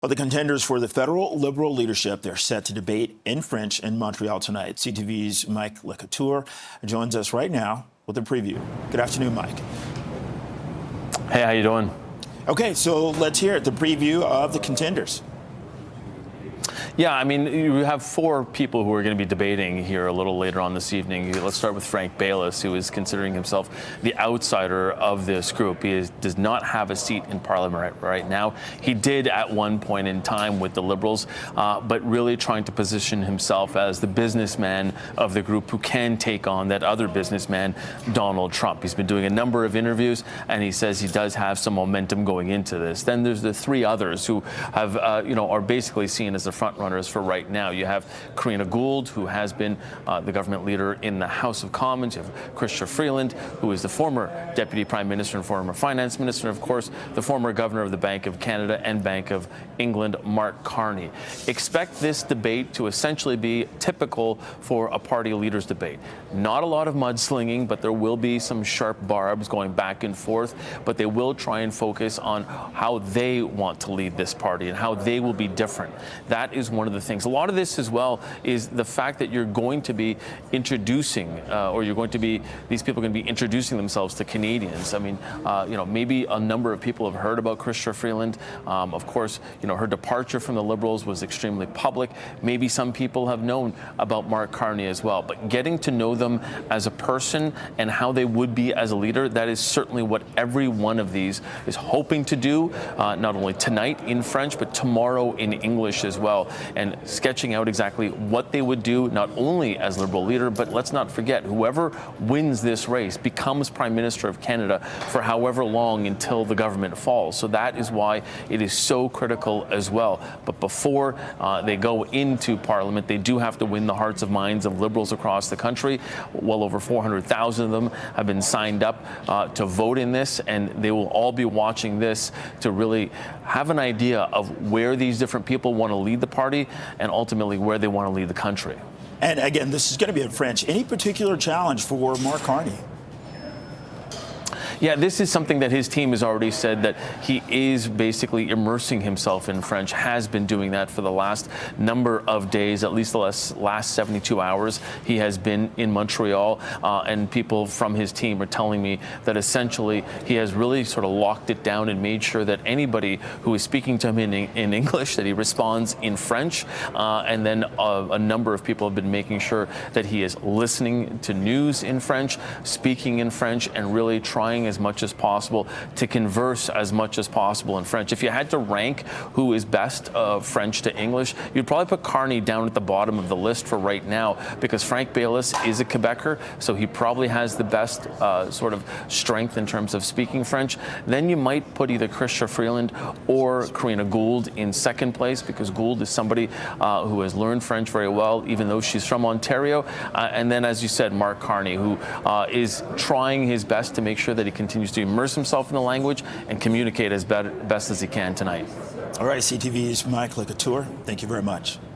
Well, the contenders for the federal Liberal leadership, they're set to debate in French in Montreal tonight. CTV's Mike Couteur joins us right now with a preview. Good afternoon, Mike. Hey, how you doing? Okay, so let's hear it, the preview of the contenders. Yeah, I mean, you have four people who are going to be debating here a little later on this evening. Let's start with Frank Baylis, who is considering himself the outsider of this group. Does not have a seat in Parliament right now. He did at one point in time with the Liberals, but really trying to position himself as the businessman of the group who can take on that other businessman, Donald Trump. He's been doing a number of interviews, and he says he does have some momentum going into this. Then there's the three others who have, are basically seen as the front runners for right now. You have Karina Gould, who has been the government leader in the House of Commons. You have Chrystia Freeland, who is the former Deputy Prime Minister and former Finance Minister, and of course, the former Governor of the Bank of Canada and Bank of England, Mark Carney. Expect this debate to essentially be typical for a party leaders debate. Not a lot of mudslinging, but there will be some sharp barbs going back and forth, but they will try and focus on how they want to lead this party and how they will be different. That is one of the things. A lot of this as well is the fact that you're going to be introducing, these people are going to be introducing themselves to Canadians. I mean, maybe a number of people have heard about Chrystia Freeland. Of course, her departure from the Liberals was extremely public. Maybe some people have known about Mark Carney as well. But getting to know them as a person and how they would be as a leader, that is certainly what every one of these is hoping to do, not only tonight in French, but tomorrow in English as well, and sketching out exactly what they would do, not only as Liberal leader, but let's not forget, whoever wins this race becomes Prime Minister of Canada for however long until the government falls. So that is why it is so critical as well. But before they go into Parliament, they do have to win the hearts and minds of Liberals across the country. Well over 400,000 of them have been signed up to vote in this, and they will all be watching this to really have an idea of where these different people want to lead the party and ultimately where they want to lead the country. And again, this is going to be in French. Any particular challenge for Mark Carney? Yeah, this is something that his team has already said that he is basically immersing himself in French, has been doing that for the last number of days, at least the last 72 hours. He has been in Montreal, and people from his team are telling me that essentially he has really sort of locked it down and made sure that anybody who is speaking to him in English, that he responds in French. And then a number of people have been making sure that he is listening to news in French, speaking in French, and really trying as much as possible to converse as much as possible in French. If you had to rank who is best French to English, you'd probably put Carney down at the bottom of the list for right now, because Frank Baylis is a Quebecer, so he probably has the best sort of strength in terms of speaking French. Then you might put either Chrystia Freeland or Karina Gould in second place, because Gould is somebody who has learned French very well, even though she's from Ontario. And then, as you said, Mark Carney, who is trying his best to make sure that he continues to immerse himself in the language and communicate as best as he can tonight. All right, CTV's Mike Couteur, thank you very much.